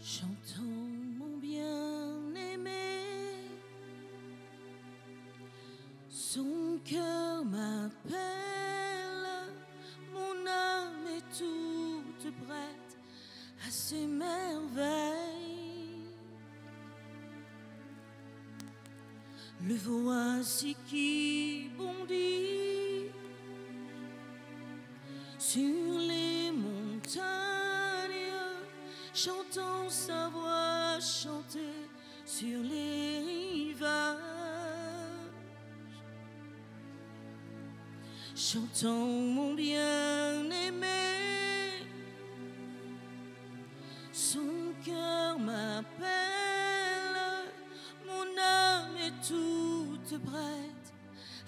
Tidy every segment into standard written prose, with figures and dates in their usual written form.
Chantons mon bien-aimé, son cœur m'appelle, mon âme est toute prête à ses merveilles. Le voici qui bondit sur les montagnes, chantant sa voix chanter sur les rivages. Chantons mon bien-aimé, son cœur m'appelle, mon âme est toute prête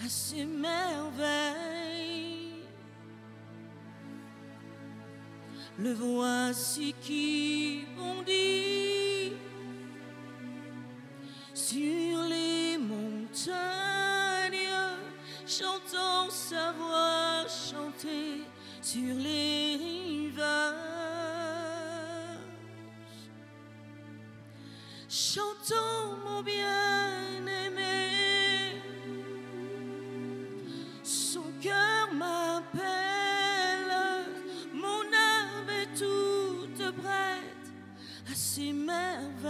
à ses merveilles. Le voici qui bondit sur les montagnes, chantant sa voix chanter sur les rivages. Chantons mon bien-aimé, son cœur m'appelle, mon âme est toute prête à ses merveilles.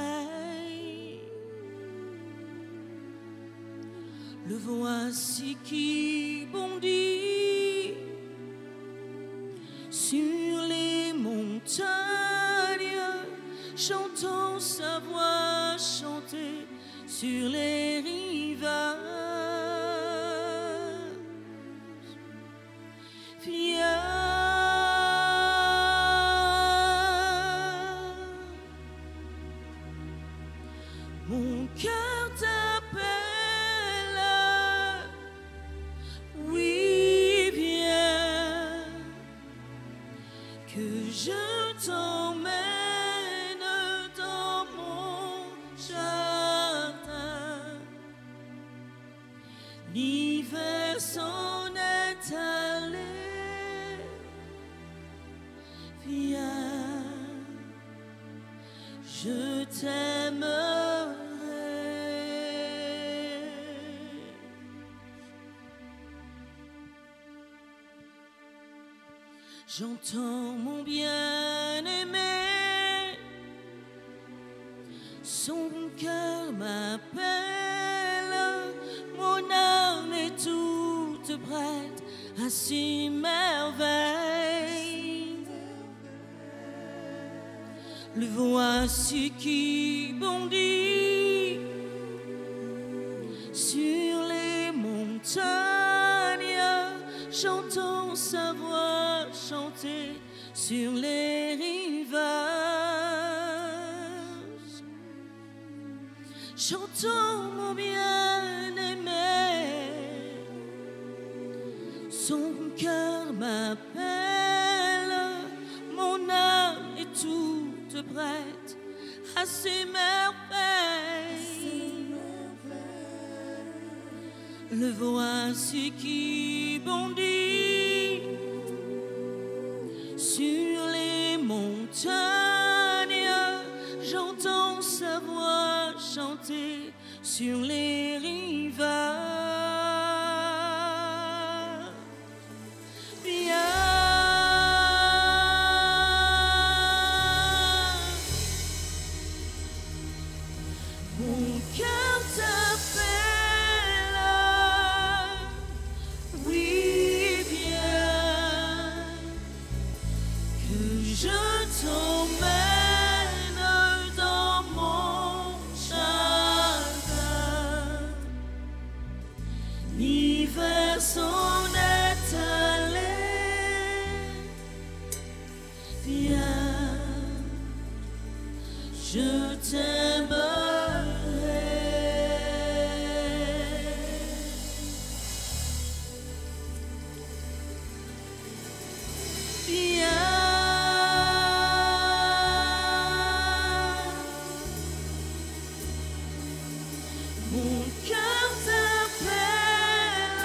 Le voici qui bondit sur les montagnes, chantant sa voix chanter sur les rivages. Viens, mon cœur t'appelle, oui viens, que je t'emmène dans mon jardin. L'hiver s'en est allé, viens, je t'aimerai. J'entends mon bien-aimé, son cœur m'appelle, mon âme est toute prête à ses merveilles. Le voici qui bondit sur les montagnes, chantant sa voix chanter sur les rivages. Chantons mon bien-aimé, son cœur m'appelle, mon âme est toute prête à ses merveilles. Le voici qui bondit sur les montagnes, j'entends sa voix chanter sur les rivages. Mon cœur t'appelle, oui viens, que je t'emmène dans mon jardin. L'hiver s'en est allé, viens, je t'aimerai. Mon cœur t'appelle,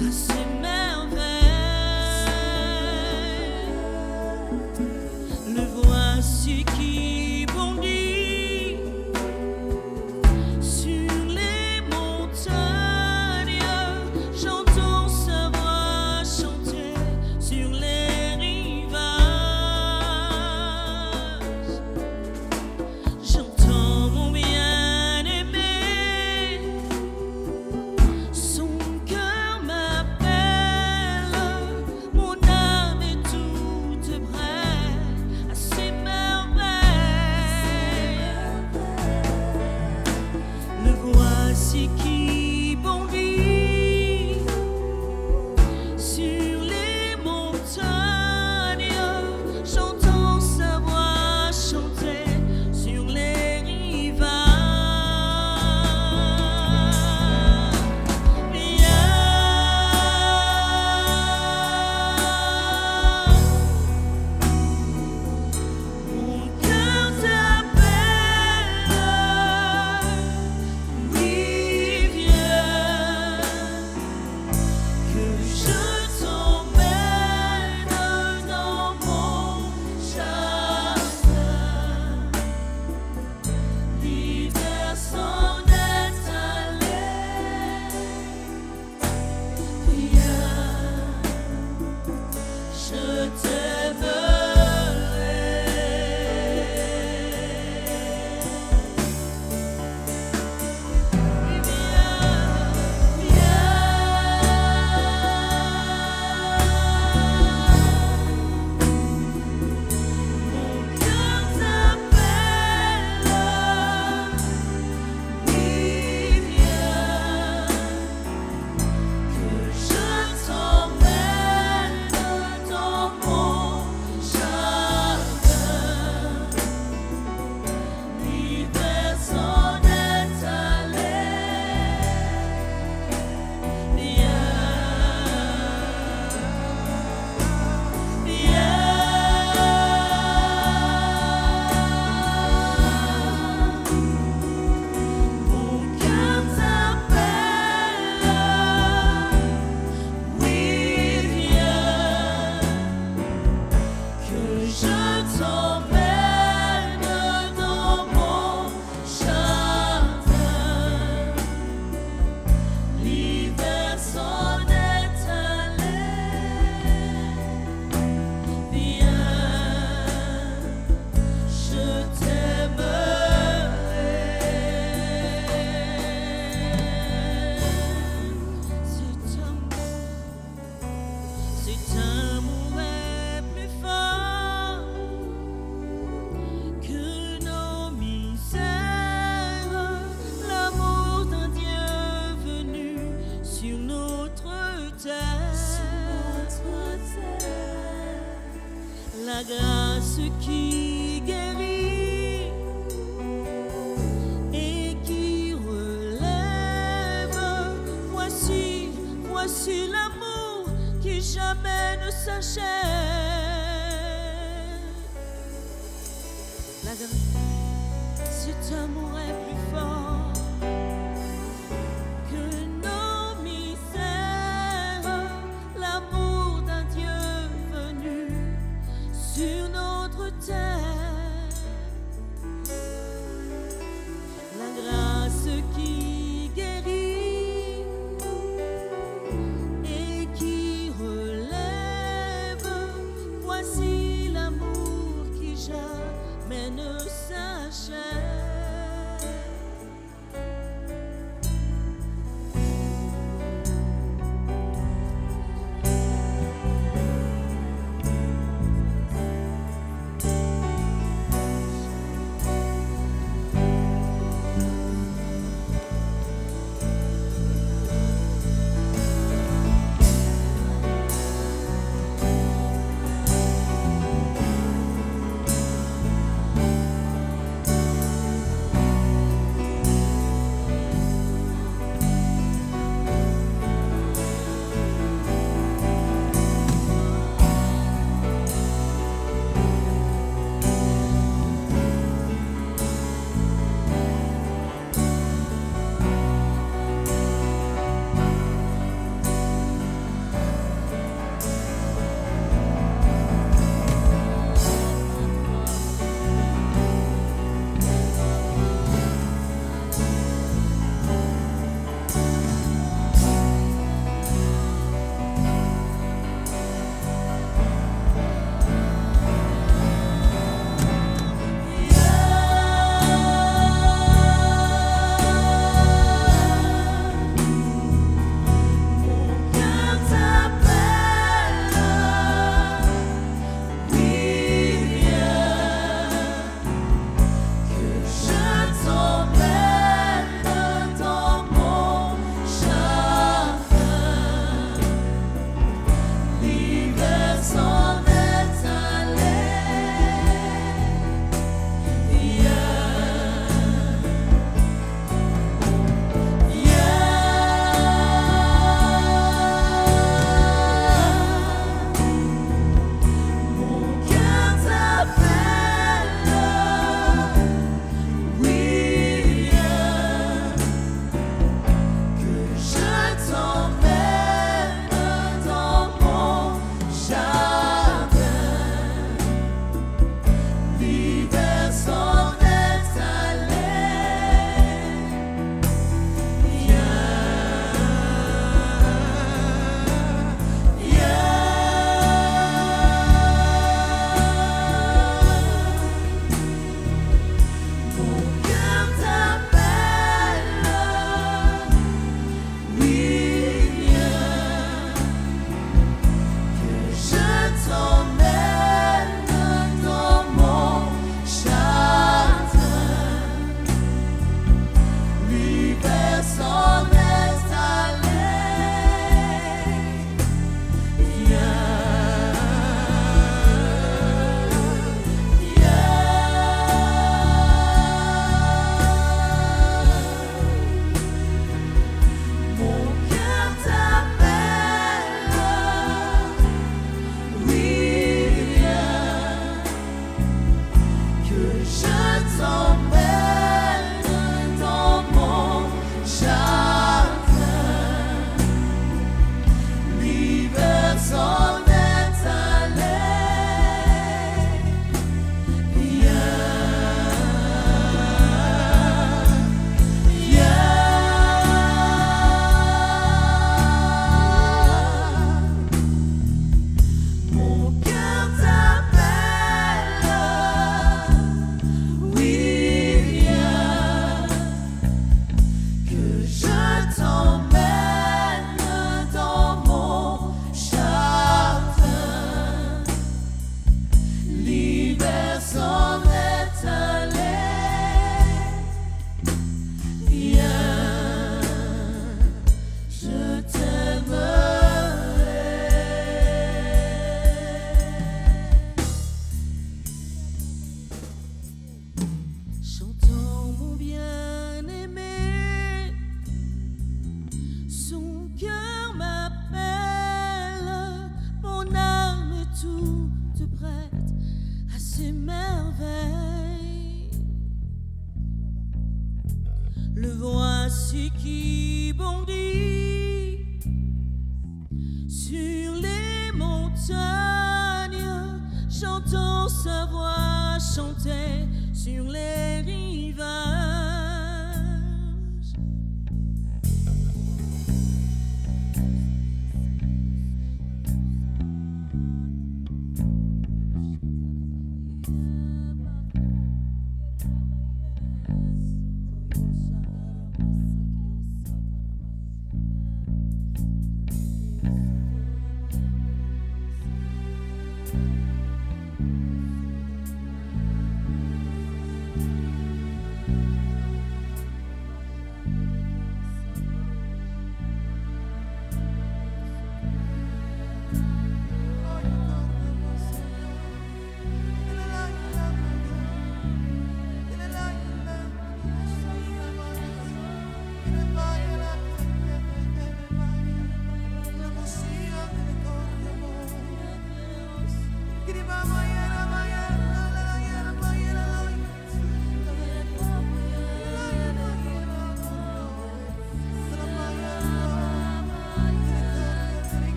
à ses merveilles. Le voici qui bondit sur les montagnes. J'entends sa voix chanter sur les rivages. J'entends mon bien-aimé, son cœur m'appelle, mon âme est toute prête à ses merveilles. Le voici qui bondit sur les montagnes. J'entends sa voix chanter sur les rivages. Mon cœur t'appelle, oui viens, que je t'emmène dans mon jardin. L'hiver s'en est allé, viens, je t'aimerai. Mon cœur t'appelle, oui viens, que je t'emmène dans mon jardin. L'hiver s'en est allé, viens, mon cœur t'appelle, oui viens, que je t'emmène dans mon jardin. L'hiver s'en est allé, viens, je t'aimerai. Cet amour est plus fort que nos misères. L'amour d'un Dieu venu sur notre terre. La grâce qui guérit et qui relève. Voici l'amour qui jamais ne s'achève. Cet amour est plus fort que nos misères. L'amour d'un Dieu venu sur notre terre. La grâce qui guérit et qui relève. Voici l'amour qui jamais ne s'achève. tout te prête à ses merveilles. Le voici qui bondit sur les montagnes, chantant sa voix, chantait sur les rivages.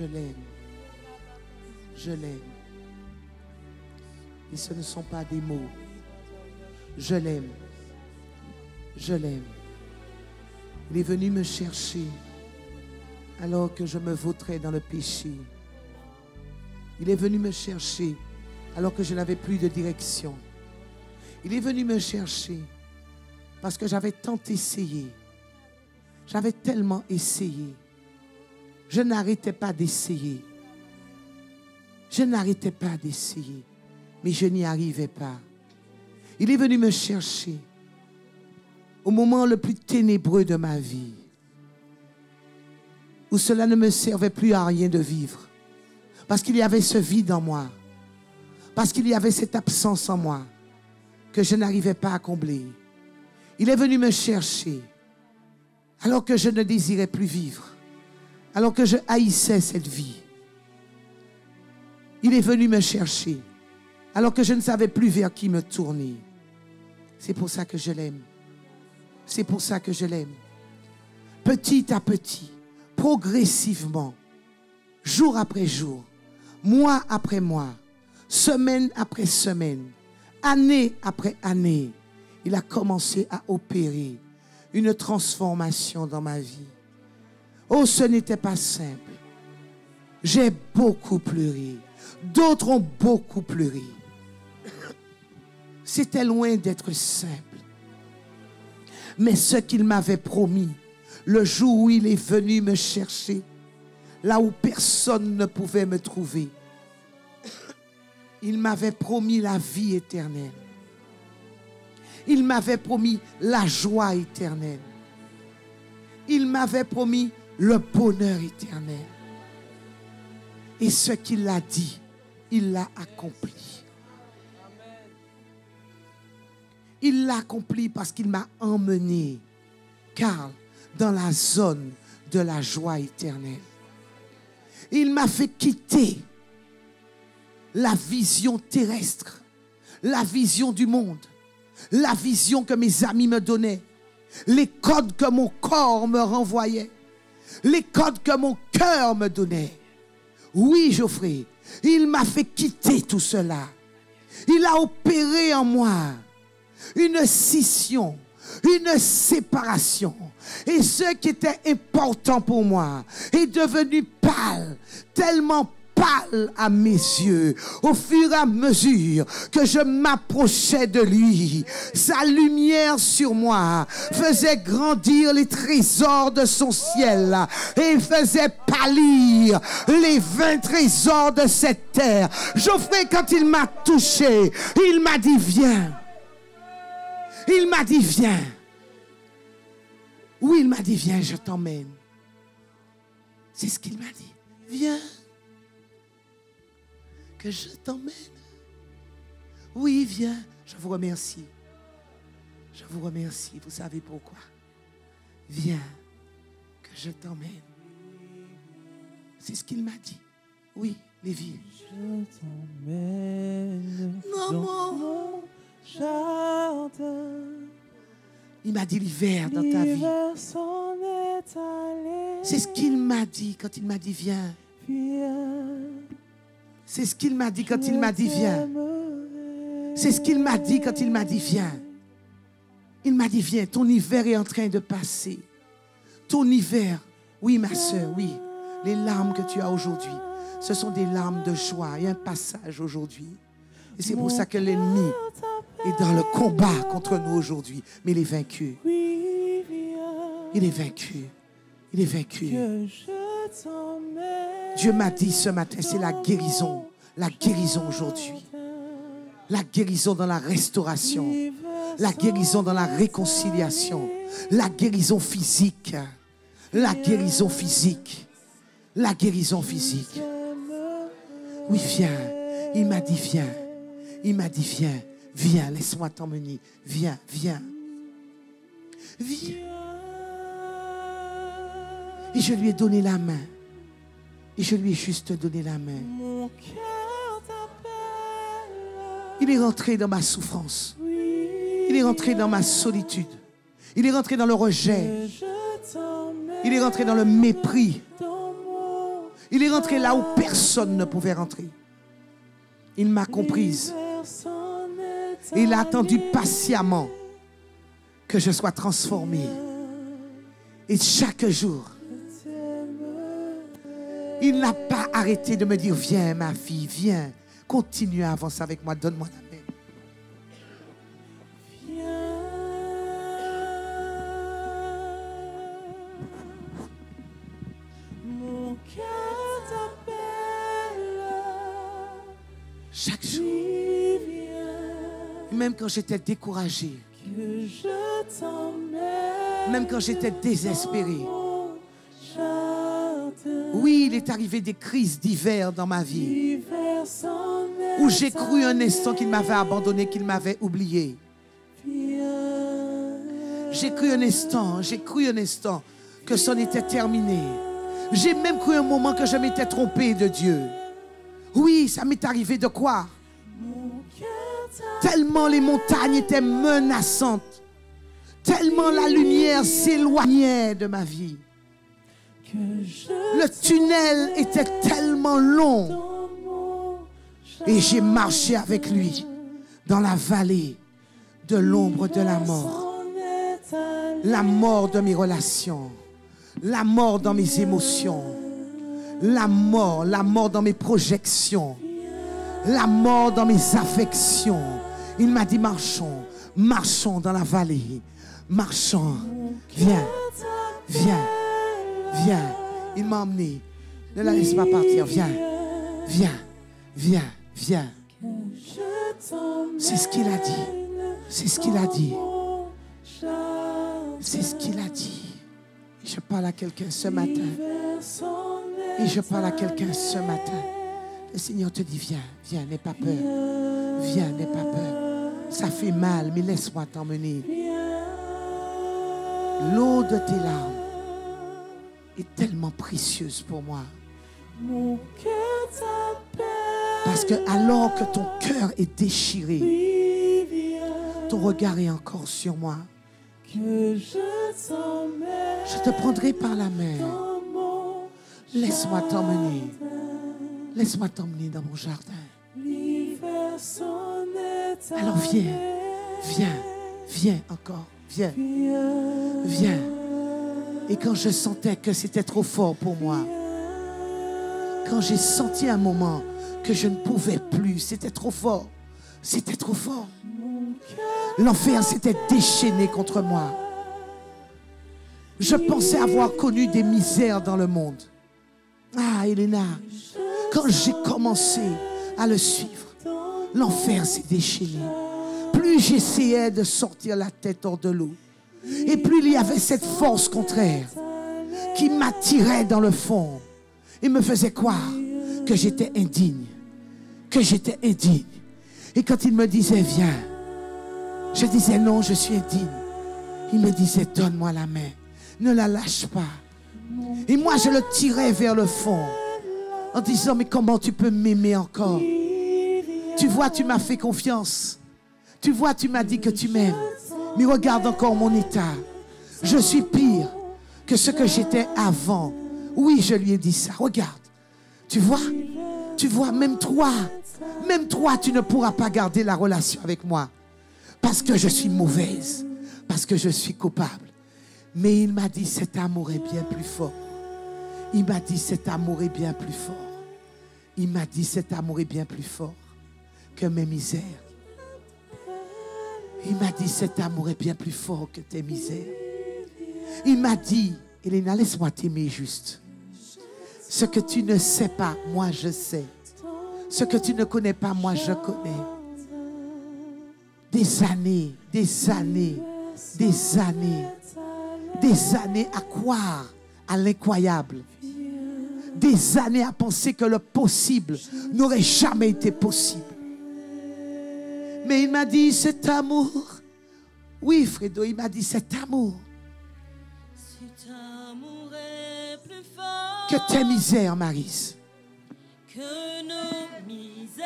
Je l'aime. Je l'aime. Et ce ne sont pas des mots. Je l'aime. Je l'aime. Il est venu me chercher alors que je me vautrais dans le péché. Il est venu me chercher alors que je n'avais plus de direction. Il est venu me chercher parce que j'avais tant essayé. J'avais tellement essayé. Je n'arrêtais pas d'essayer. Je n'arrêtais pas d'essayer. Mais je n'y arrivais pas. Il est venu me chercher au moment le plus ténébreux de ma vie, où cela ne me servait plus à rien de vivre. Parce qu'il y avait ce vide en moi. Parce qu'il y avait cette absence en moi que je n'arrivais pas à combler. Il est venu me chercher alors que je ne désirais plus vivre. Alors que je haïssais cette vie. Il est venu me chercher alors que je ne savais plus vers qui me tourner. C'est pour ça que je l'aime. C'est pour ça que je l'aime. Petit à petit, progressivement, jour après jour, mois après mois, semaine après semaine, année après année, il a commencé à opérer une transformation dans ma vie. Oh, ce n'était pas simple. J'ai beaucoup pleuré. D'autres ont beaucoup pleuré. C'était loin d'être simple. Mais ce qu'il m'avait promis, le jour où il est venu me chercher, là où personne ne pouvait me trouver, il m'avait promis la vie éternelle. Il m'avait promis la joie éternelle. Il m'avait promis le bonheur éternel. Et ce qu'il a dit, il l'a accompli. Il l'a accompli parce qu'il m'a emmené, Karl, dans la zone de la joie éternelle. Il m'a fait quitter la vision terrestre, la vision du monde, la vision que mes amis me donnaient, les codes que mon corps me renvoyait, les codes que mon cœur me donnait. Oui, Geoffrey, il m'a fait quitter tout cela. Il a opéré en moi une scission, une séparation. Et ce qui était important pour moi est devenu pâle, tellement pâle à mes yeux. Au fur et à mesure que je m'approchais de lui, sa lumière sur moi faisait grandir les trésors de son ciel et faisait pâlir les 20 trésors de cette terre. Geoffrey, quand il m'a touché, il m'a dit viens. Il m'a dit viens. Oui, il m'a dit viens, je t'emmène. C'est ce qu'il m'a dit. Viens. Que je t'emmène. Oui, viens. Je vous remercie. Je vous remercie. Vous savez pourquoi? Viens. Que je t'emmène. C'est ce qu'il m'a dit. Oui, Lévi. Je t'emmène. Maman. Jardin. Il m'a dit l'hiver dans ta vie. C'est ce qu'il m'a dit quand il m'a dit viens. C'est ce qu'il m'a dit quand il m'a dit viens. C'est ce qu'il m'a dit quand il m'a dit viens. Il m'a dit viens, ton hiver est en train de passer. Ton hiver, oui ma soeur, oui. Les larmes que tu as aujourd'hui, ce sont des larmes de joie. Il y a un passage aujourd'hui. Et c'est pour ça que l'ennemi est dans le combat contre nous aujourd'hui. Mais il est vaincu. Il est vaincu. Il est vaincu. Dieu m'a dit ce matin, c'est la guérison. La guérison aujourd'hui. La guérison dans la restauration. La guérison dans la réconciliation. La guérison physique. La guérison physique. La guérison physique. Oui, viens. Il m'a dit viens. Il m'a dit viens. Viens, laisse-moi t'emmener. Viens, viens. Viens. Et je lui ai donné la main. Et je lui ai juste donné la main. Mon cœur t'appelle. Il est rentré dans ma souffrance. Il est rentré dans ma solitude. Il est rentré dans le rejet. Il est rentré dans le mépris. Il est rentré là où personne ne pouvait rentrer. Il m'a comprise. Et il a attendu patiemment que je sois transformée. Et chaque jour, il n'a pas arrêté de me dire, viens ma fille, viens, continue à avancer avec moi, donne-moi la main. Mon cœur t'appelle. Chaque jour, Viens, même quand j'étais découragée, que je t'emmène. même quand j'étais désespérée. Au jardin. Oui, il est arrivé des crises d'hiver dans ma vie, L'hiver s'en est où j'ai cru un instant qu'il m'avait abandonné, qu'il m'avait oublié. J'ai cru un instant que c'en était terminé. J'ai même cru un moment que je m'étais trompée de Dieu. Oui, ça m'est arrivé de croire. Tellement les montagnes étaient menaçantes, tellement la lumière s'éloignait de ma vie. Le tunnel était tellement long et j'ai marché avec lui dans la vallée de l'ombre de la mort. La mort de mes relations, la mort dans mes émotions, la mort dans mes projections, la mort dans mes affections. Il m'a dit, marchons, marchons dans la vallée, marchons, viens, viens, viens. Il m'a emmené, ne la laisse pas partir, viens, viens, viens, viens. C'est ce qu'il a dit, c'est ce qu'il a dit, c'est ce qu'il a dit. Je parle à quelqu'un ce matin, et je parle à quelqu'un ce matin. Le Seigneur te dit, viens, viens, n'aie pas peur. Viens, n'aie pas peur. Ça fait mal, mais laisse-moi t'emmener. L'eau de tes larmes est tellement précieuse pour moi. Mon cœur t'appelle. Parce que alors que ton cœur est déchiré, ton regard est encore sur moi. Que je t'emmène. Je te prendrai par la main. Dans mon Laisse-moi t'emmener. Laisse-moi t'emmener dans mon jardin. l'hiver s'en est Alors viens, viens, viens encore, viens, viens. Et quand je sentais que c'était trop fort pour moi, quand j'ai senti un moment que je ne pouvais plus, c'était trop fort, c'était trop fort. L'enfer s'était déchaîné contre moi. Je pensais avoir connu des misères dans le monde. Ah, Elena, quand j'ai commencé à le suivre, l'enfer s'est déchaîné. Plus j'essayais de sortir la tête hors de l'eau, et plus il y avait cette force contraire qui m'attirait dans le fond et me faisait croire que j'étais indigne, que j'étais indigne. Et quand il me disait viens, je disais non, je suis indigne. Il me disait donne-moi la main, ne la lâche pas. Et moi je le tirais vers le fond en disant mais comment tu peux m'aimer encore? Tu vois, tu m'as fait confiance. Tu vois, tu m'as dit que tu m'aimes. Mais regarde encore mon état. Je suis pire que ce que j'étais avant. Oui, je lui ai dit ça. Regarde. Tu vois, même toi, tu ne pourras pas garder la relation avec moi. Parce que je suis mauvaise. Parce que je suis coupable. Mais il m'a dit, cet amour est bien plus fort. Il m'a dit, cet amour est bien plus fort. Il m'a dit, cet amour est bien plus fort que mes misères. Il m'a dit, cet amour est bien plus fort que tes misères. Il m'a dit, Elena, laisse-moi t'aimer juste. Ce que tu ne sais pas, moi je sais. Ce que tu ne connais pas, moi je connais. Des années, des années, des années, des années à croire à l'incroyable. Des années à penser que le possible n'aurait jamais été possible. Mais il m'a dit, cet amour, oui Fredo, il m'a dit, cet amour, Cet amour est plus fort que tes misères, Maryse. que nos misères,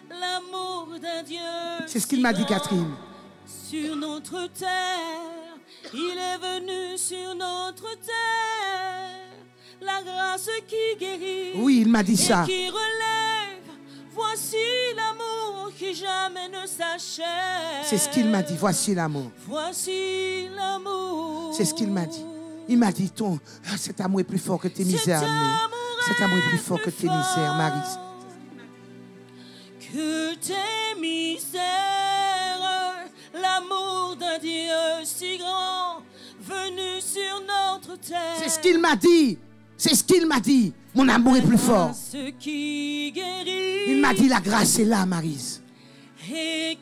l'amour d'un Dieu. C'est ce qu'il m'a dit, Catherine. Sur notre terre, il est venu sur notre terre. La la grâce qui guérit. Oui, il m'a dit et ça. qui relève. Voici l'amour qui jamais ne s'achève. C'est ce qu'il m'a dit. Voici l'amour. Voici l'amour. C'est ce qu'il m'a dit. Il m'a dit, cet amour est plus fort que tes misères. Cet amour est plus fort que tes misères, Marie. Que tes misères, l'amour d'un Dieu si grand, venu sur notre terre. C'est ce qu'il m'a dit. C'est ce qu'il m'a dit. Mon amour est plus fort. Ce qui guérit. Il m'a dit, la grâce est là, Maryse.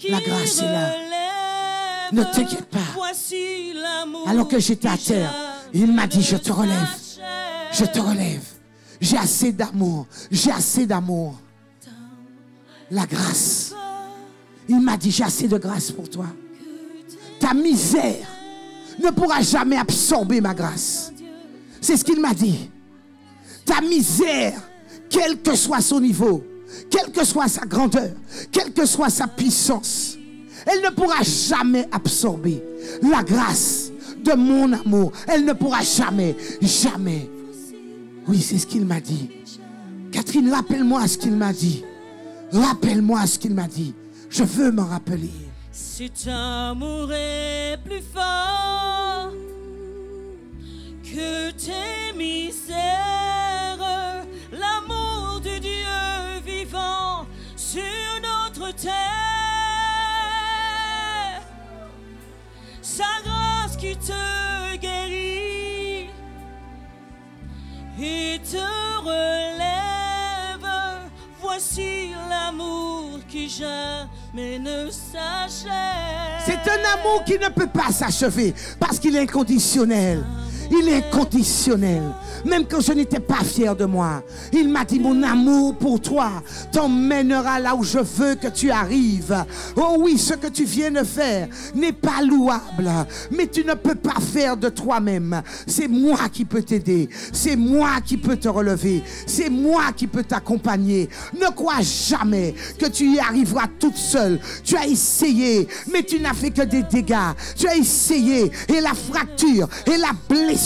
La grâce est là. Ne t'inquiète pas. Voici l'amour. Alors que j'étais à terre, il m'a dit, je te relève. Je te relève. J'ai assez d'amour. J'ai assez d'amour. La grâce. Il m'a dit, j'ai assez de grâce pour toi. Ta misère ne pourra jamais absorber ma grâce. C'est ce qu'il m'a dit. Ta misère, quel que soit son niveau, quelle que soit sa grandeur, quelle que soit sa puissance, elle ne pourra jamais absorber la grâce de mon amour. Elle ne pourra jamais, jamais. Oui, c'est ce qu'il m'a dit. Catherine, rappelle-moi ce qu'il m'a dit. Rappelle-moi ce qu'il m'a dit. Je veux m'en rappeler. Cet amour est plus fort que tes misères. L'amour de Dieu vivant sur notre terre. Sa grâce qui te guérit et te relève. Voici l'amour qui jamais ne s'achève. C'est un amour qui ne peut pas s'achever parce qu'il est inconditionnel. Il est inconditionnel. Même quand je n'étais pas fier de moi, il m'a dit, mon amour pour toi t'emmènera là où je veux que tu arrives. Oh oui, ce que tu viens de faire n'est pas louable, mais tu ne peux pas faire de toi-même. C'est moi qui peux t'aider. C'est moi qui peux te relever. C'est moi qui peux t'accompagner. Ne crois jamais que tu y arriveras toute seule. Tu as essayé, mais tu n'as fait que des dégâts. Tu as essayé et la fracture et la blessure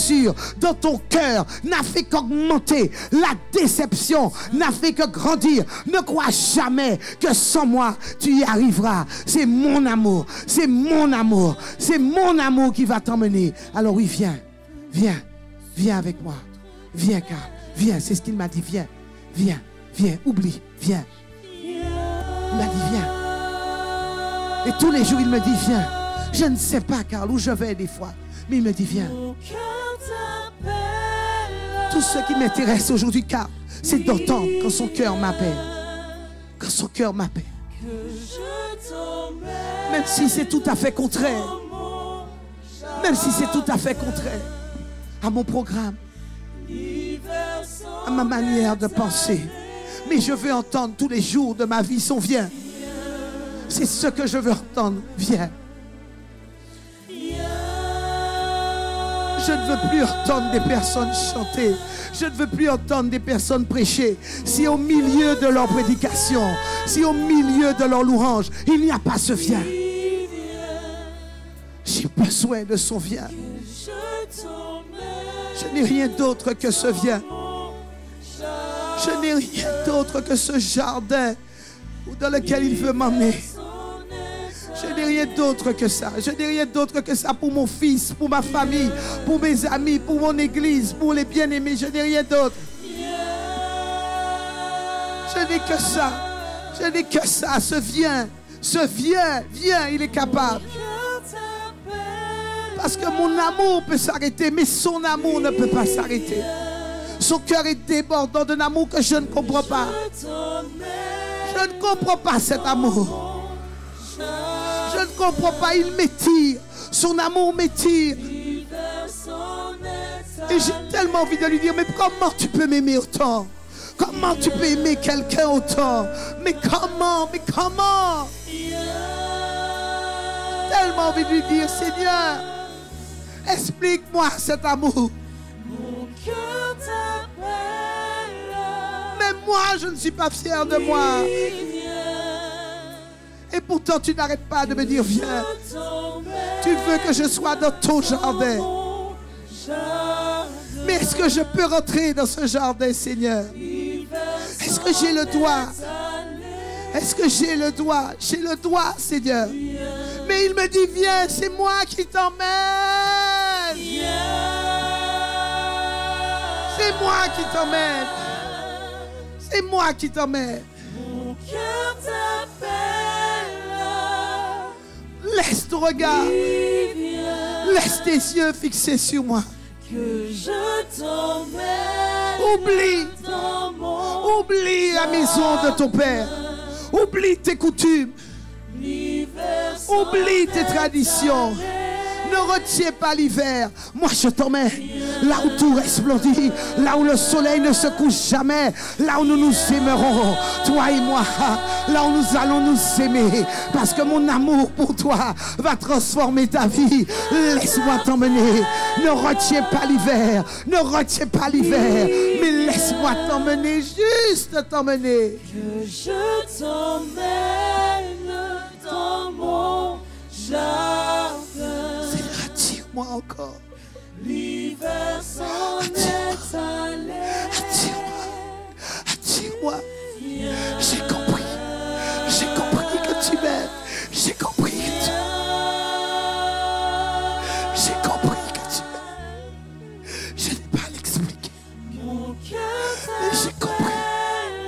dans ton cœur n'a fait qu'augmenter. La déception n'a fait que grandir. Ne crois jamais que sans moi, tu y arriveras. C'est mon amour. C'est mon amour. C'est mon amour qui va t'emmener. Alors oui, viens. Viens. Viens avec moi. Viens, Carl. Viens. C'est ce qu'il m'a dit. Viens. Viens. Viens. Oublie. Viens. Il m'a dit, viens. Et tous les jours, il me dit, viens. Je ne sais pas, Carl, où je vais des fois. Mais il me dit, viens. Tout ce qui m'intéresse aujourd'hui, car c'est d'entendre quand son cœur m'appelle. Quand son cœur m'appelle. Même si c'est tout à fait contraire. Même si c'est tout à fait contraire à mon programme, à ma manière de penser. Mais je veux entendre tous les jours de ma vie son viens. C'est ce que je veux entendre. Viens. Je ne veux plus entendre des personnes chanter. Je ne veux plus entendre des personnes prêcher. Si au milieu de leur prédication, si au milieu de leur louange, il n'y a pas ce viens. J'ai besoin de son viens. Je n'ai rien d'autre que ce viens. Je n'ai rien d'autre que ce jardin dans lequel il veut m'emmener. Je n'ai rien d'autre que ça. Je n'ai rien d'autre que ça pour mon fils, pour ma famille, pour mes amis, pour mon église, pour les bien-aimés. Je n'ai rien d'autre. Je n'ai que ça. Je n'ai que ça. Ce vient, viens, il est capable. Parce que mon amour peut s'arrêter, mais son amour ne peut pas s'arrêter. Son cœur est débordant d'un amour que je ne comprends pas. Je ne comprends pas cet amour. Je ne comprends pas, il m'étire. Son amour m'étire. Et j'ai tellement envie de lui dire, mais comment tu peux m'aimer autant? Comment tu peux aimer quelqu'un autant? Mais comment? Tellement envie de lui dire, Seigneur, explique-moi cet amour. Même moi, je ne suis pas fier de moi. Et pourtant, tu n'arrêtes pas de me dire, viens. Tu veux que je sois dans ton jardin. Mais est-ce que je peux rentrer dans ce jardin, Seigneur? Est-ce que j'ai le droit? Est-ce que j'ai le droit? J'ai le droit, Seigneur. Mais il me dit, viens, c'est moi qui t'emmène. C'est moi qui t'emmène. C'est moi qui t'emmène. Mon cœur t'appelle. Laisse ton regard. Laisse tes yeux fixés sur moi. Que je t'emmène. Oublie. Dans mon Oublie la maison de ton père. Oublie tes coutumes. univers. Oublie tes traditions. Ne retiens pas l'hiver. Moi, je t'emmène là où tout resplendit, là où le soleil ne se couche jamais, là où nous nous aimerons, toi et moi, là où nous allons nous aimer, parce que mon amour pour toi va transformer ta vie. Laisse-moi t'emmener. Ne retiens pas l'hiver. Ne retiens pas l'hiver. Mais laisse-moi t'emmener, juste t'emmener. Que je t'emmène dans mon jardin. Attire-moi encore. L'hiver s'en est allé. Attire-moi. Attire-moi. J'ai compris. J'ai compris que tu m'aimes. J'ai compris que tu m'aimes. J'ai compris que tu m'aimes. Je n'ai pas à l'expliquer. Mon cœur Mais j'ai compris.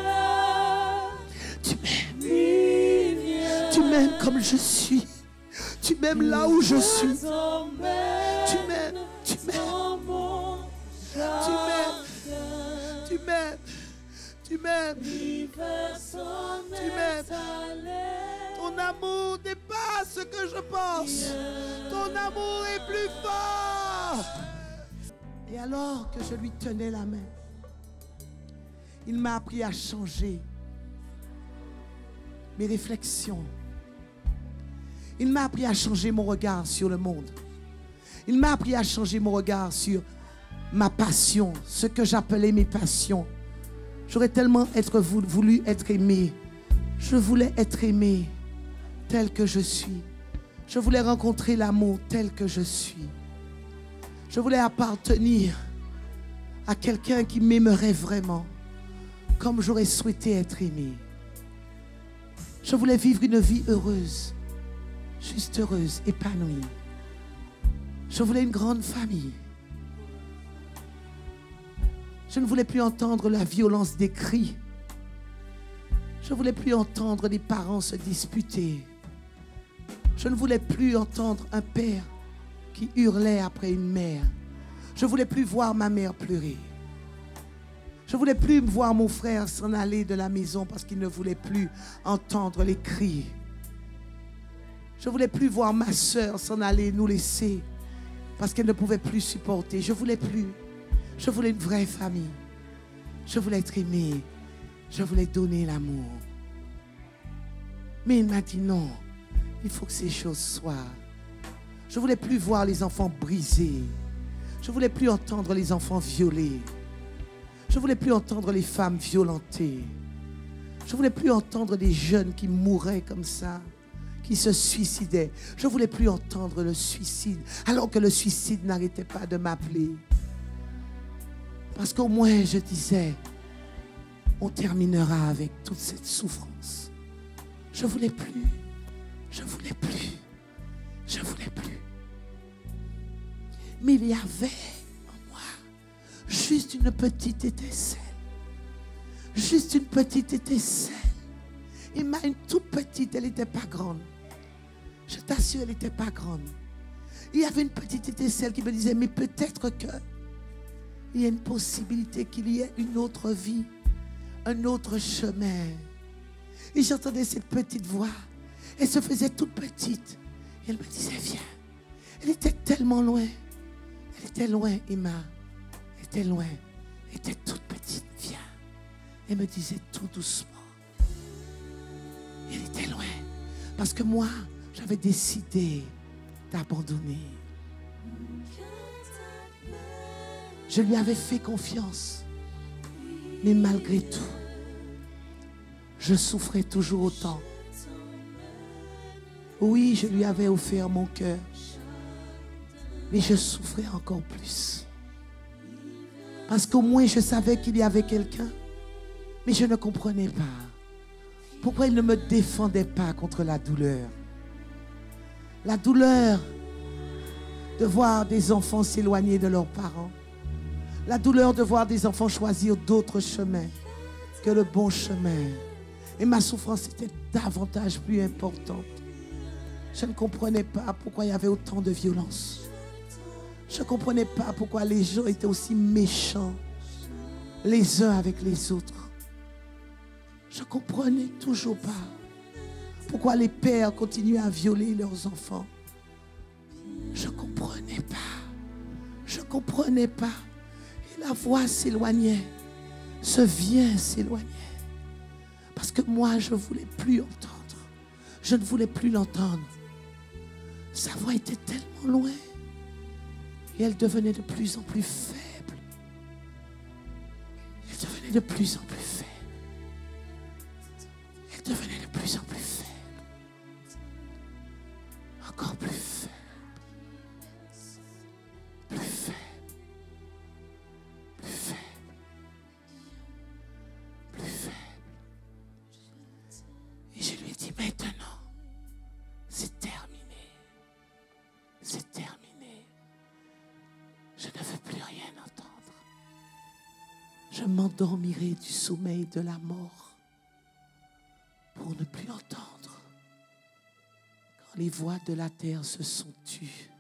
t'appelle. Tu m'aimes. Tu m'aimes comme je suis. Tu m'aimes là où je suis. Tu m'aimes. Tu m'aimes. Tu m'aimes. Tu m'aimes. Tu m'aimes. Tu m'aimes. Ton amour dépasse ce que je pense. Ton amour est plus fort. Et alors que je lui tenais la main, il m'a appris à changer mes réflexions. Il m'a appris à changer mon regard sur le monde. Il m'a appris à changer mon regard sur ma passion, ce que j'appelais mes passions. J'aurais tellement voulu être aimé. Je voulais être aimé tel que je suis. Je voulais rencontrer l'amour tel que je suis. Je voulais appartenir à quelqu'un qui m'aimerait vraiment, comme j'aurais souhaité être aimé. Je voulais vivre une vie heureuse, juste heureuse, épanouie. Je voulais une grande famille. Je ne voulais plus entendre la violence des cris. Je ne voulais plus entendre les parents se disputer. Je ne voulais plus entendre un père qui hurlait après une mère. Je ne voulais plus voir ma mère pleurer. Je ne voulais plus voir mon frère s'en aller de la maison parce qu'il ne voulait plus entendre les cris. Je ne voulais plus voir ma soeur s'en aller, nous laisser, parce qu'elle ne pouvait plus supporter. Je ne voulais plus. Je voulais une vraie famille. Je voulais être aimé. Je voulais donner l'amour. Mais il m'a dit non, il faut que ces choses soient. Je ne voulais plus voir les enfants brisés. Je ne voulais plus entendre les enfants violés. Je ne voulais plus entendre les femmes violentées. Je ne voulais plus entendre des jeunes qui mouraient comme ça, qui se suicidaient. Je ne voulais plus entendre le suicide, alors que le suicide n'arrêtait pas de m'appeler. Parce qu'au moins, je disais, on terminera avec toute cette souffrance. Je ne voulais plus. Je ne voulais plus. Je ne voulais plus. Mais il y avait en moi juste une petite étincelle. Juste une petite étincelle. Et une toute petite, elle n'était pas grande. Je t'assure, elle n'était pas grande. Il y avait une petite étincelle qui me disait, mais peut-être que il y a une possibilité qu'il y ait une autre vie, un autre chemin. Et j'entendais cette petite voix. Elle se faisait toute petite. Et elle me disait, viens. Elle était tellement loin. Elle était loin, Emma. Elle était loin. Elle était toute petite. Viens. Elle me disait tout doucement. Elle était loin. Parce que moi, j'avais décidé d'abandonner. Je lui avais fait confiance. Mais malgré tout, je souffrais toujours autant. Oui, je lui avais offert mon cœur. Mais je souffrais encore plus. Parce qu'au moins je savais qu'il y avait quelqu'un. Mais je ne comprenais pas. Pourquoi il ne me défendait pas contre la douleur? La douleur de voir des enfants s'éloigner de leurs parents. La douleur de voir des enfants choisir d'autres chemins que le bon chemin. Et ma souffrance était davantage plus importante. Je ne comprenais pas pourquoi il y avait autant de violence. Je ne comprenais pas pourquoi les gens étaient aussi méchants les uns avec les autres. Je ne comprenais toujours pas pourquoi les pères continuaient à violer leurs enfants. Je ne comprenais pas. Je ne comprenais pas. Et la voix s'éloignait. Ce bien s'éloignait. Parce que moi, je ne voulais plus entendre. Je ne voulais plus l'entendre. Sa voix était tellement loin. Et elle devenait de plus en plus faible. Elle devenait de plus en plus faible. Elle devenait de plus en plus faible. Encore plus faible. Plus faible. Plus faible. Plus faible. Et je lui ai dit, maintenant, c'est terminé. C'est terminé. Je ne veux plus rien entendre. Je m'endormirai du sommeil de la mort pour ne plus entendre. Quand les voix de la terre se sont tues,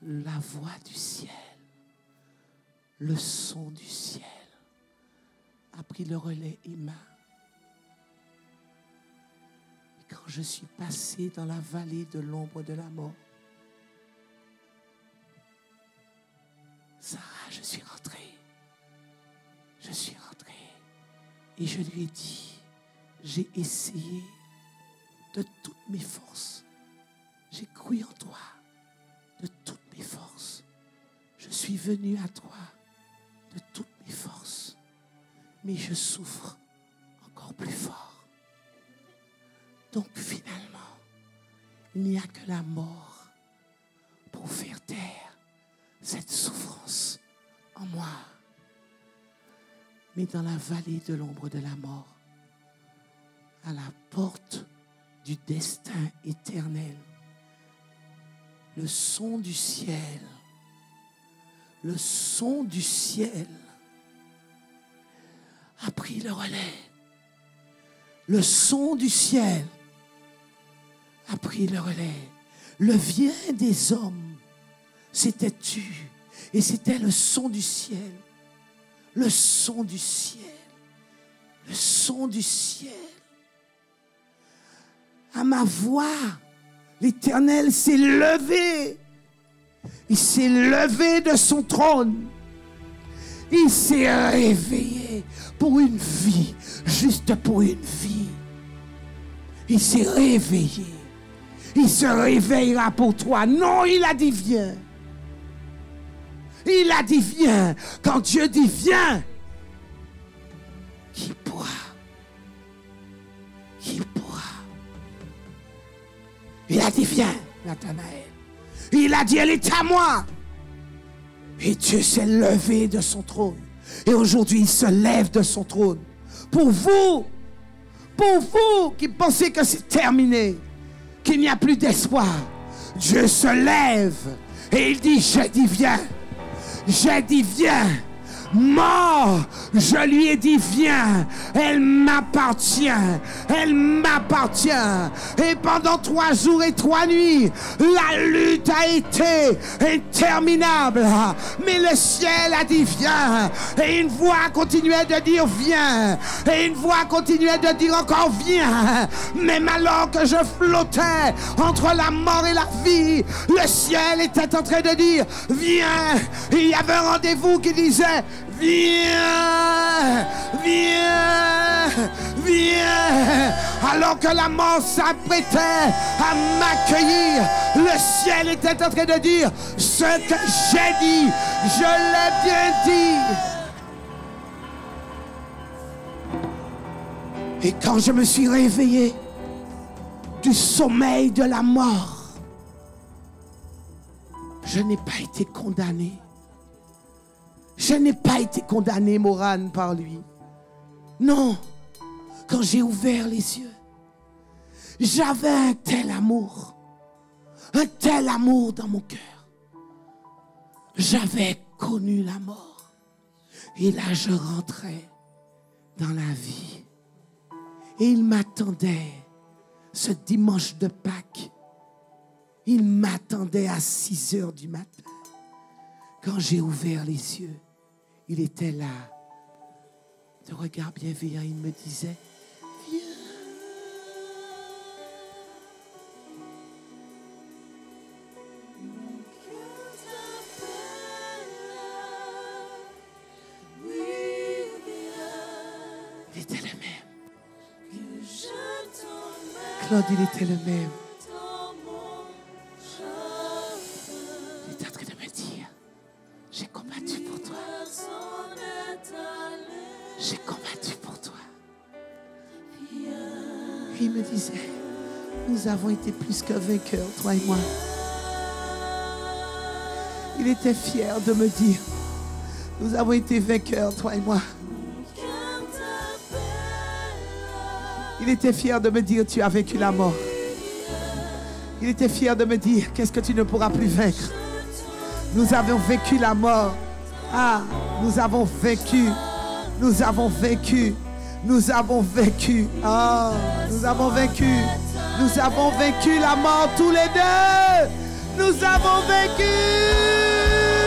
la voix du ciel, le son du ciel a pris le relais et m'a. Et quand je suis passé dans la vallée de l'ombre de la mort, Sarah, je suis rentrée. Je suis rentrée. Et je lui ai dit, j'ai essayé de toutes mes forces. J'ai cru en toi de toutes mes forces. Je suis venue à toi de toutes mes forces. Mais je souffre encore plus fort. Donc finalement, il n'y a que la mort pour faire taire cette souffrance en moi. Mais dans la vallée de l'ombre de la mort, à la porte du destin éternel, le son du ciel a pris le relais. Le son du ciel a pris le relais. Le bien des hommes s'était tu. Et c'était le son du ciel. Le son du ciel. Le son du ciel. À ma voix, l'Éternel s'est levé. Il s'est levé de son trône. Il s'est réveillé pour une vie, juste pour une vie. Il s'est réveillé. Il se réveillera pour toi. Non, il a dit viens. Il a dit viens. Quand Dieu dit viens, qui pourra? Qui pourra? Il a dit viens, Nathanaël. Il a dit elle est à moi. Et Dieu s'est levé de son trône. Et aujourd'hui il se lève de son trône. Pour vous qui pensez que c'est terminé, qu'il n'y a plus d'espoir, Dieu se lève et il dit j'ai dit viens. J'ai dit viens. Mort, je lui ai dit viens, elle m'appartient, elle m'appartient. Et pendant 3 jours et 3 nuits, la lutte a été interminable. Mais le ciel a dit viens, et une voix continuait de dire viens, et une voix continuait de dire encore viens. Même alors que je flottais entre la mort et la vie, le ciel était en train de dire viens. Il y avait un rendez-vous qui disait viens, viens, viens. Alors que la mort s'apprêtait à m'accueillir, le ciel était en train de dire ce que j'ai dit, je l'ai bien dit. Et quand je me suis réveillé du sommeil de la mort, je n'ai pas été condamné. Je n'ai pas été condamné, Morane, par lui. Non. Quand j'ai ouvert les yeux, j'avais un tel amour dans mon cœur. J'avais connu la mort. Et là, je rentrais dans la vie. Et il m'attendait ce dimanche de Pâques. Il m'attendait à 6 heures du matin. Quand j'ai ouvert les yeux, il était là. De regard bienveillant, il me disait, viens. Il était le même. Claude, il était le même. Il était en train de me dire, j'ai combattu pour toi. J'ai combattu pour toi. Et il me disait, nous avons été plus que vainqueurs, toi et moi. Il était fier de me dire, nous avons été vainqueurs, toi et moi. Il était fier de me dire, tu as vaincu la mort. Il était fier de me dire, qu'est-ce que tu ne pourras plus vaincre? Nous avons vaincu la mort. Ah, nous avons vaincu. Nous avons vaincu. Nous avons vaincu. Oh, nous avons vaincu. Nous avons vaincu la mort tous les deux. Nous avons vaincu.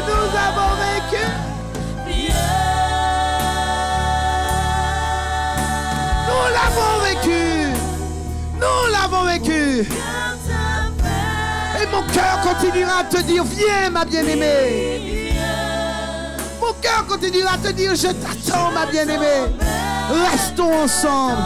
Nous avons vaincu. Nous l'avons vaincu. Nous l'avons vaincu. Et mon cœur continuera à te dire, viens ma bien-aimée. Mon cœur continuera à te dire, je t'attends ma bien-aimée. Restons ensemble.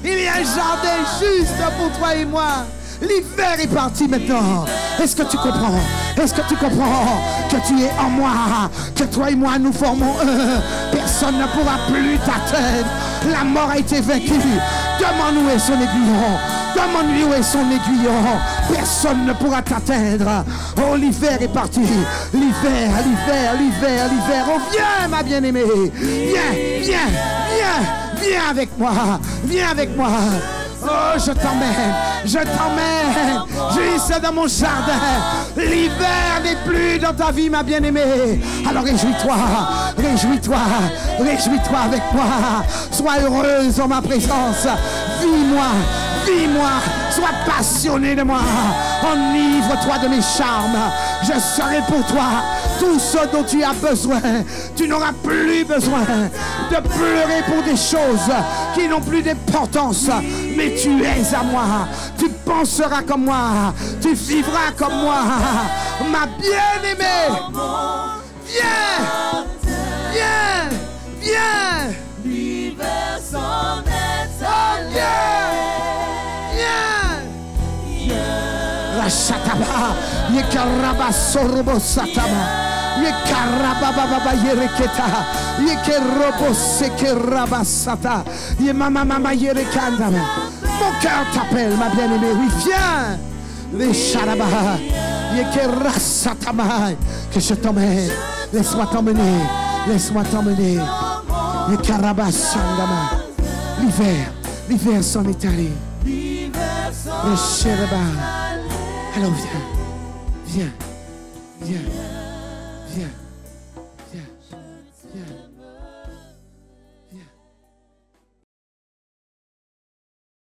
Il y a un jardin juste pour toi et moi. L'hiver est parti maintenant. Est-ce que tu comprends? Est-ce que tu comprends que tu es en moi? Que toi et moi nous formons un. Personne ne pourra plus t'atteindre. La mort a été vaincue. Demande où est son aiguillon. Demande-lui où est son aiguillon. Personne ne pourra t'atteindre. Oh, l'hiver est parti. L'hiver, l'hiver, l'hiver, l'hiver. Oh, viens, ma bien-aimée. Viens, viens, viens, viens avec moi. Viens avec moi. Oh, je t'emmène. Je t'emmène. Juste dans mon jardin. L'hiver n'est plus dans ta vie, ma bien-aimée. Alors réjouis-toi. Réjouis-toi. Réjouis-toi avec moi. Sois heureuse en ma présence. Vis-moi. Vis-moi, sois passionné de moi, enivre-toi de mes charmes, je serai pour toi tout ce dont tu as besoin. Tu n'auras plus besoin de pleurer pour des choses qui n'ont plus d'importance, mais tu es à moi, tu penseras comme moi, tu vivras comme moi, ma bien-aimée. Viens, viens, viens. L'hiver s'en est allé. Rashataba, Yekaraba Sorobo Satama, Yekaraba Yereketa, Yekerobo Sekeraba Sata, Yemama Mama Yerekandama. Mon cœur t'appelle, ma bien-aimée, oui, viens. Vesharaba, Yekerasatama, que je t'emmène, laisse-moi t'emmener, laisse-moi t'emmener. Yekaraba Sandama, l'hiver s'en est allé. Vesharaba. Alors viens, viens, viens, viens.